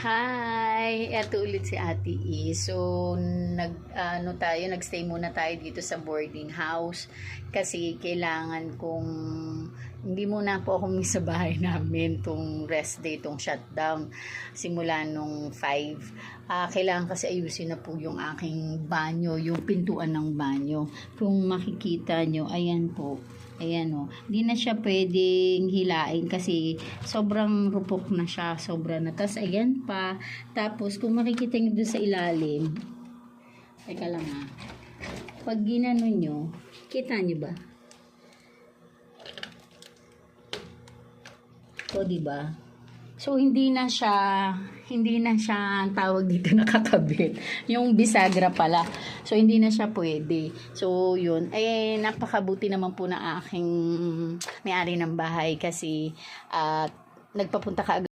Hi! Eto ulit si Ate E. So, nagstay muna tayo dito sa boarding house kasi kailangan kong hindi muna po ako sa bahay namin tong rest day, tong shutdown simula nung 5. Kailangan kasi ayusin na po yung aking banyo, yung pintuan ng banyo. Kung makikita nyo, ayan po. Ayan o. Hindi na siya pwedeng hilain kasi sobrang rupok na siya. Sobra na. Tapos ayan pa. Tapos kung makikita nyo doon sa ilalim. Teka lang ha. Pag ginano nyo, kita nyo ba? O diba? So hindi na siya ang tawag dito nakakabit. Yung bisagra pala. So hindi na siya pwede. So yun, napakabuti naman po na aking may-ari ng bahay kasi nagpapunta ka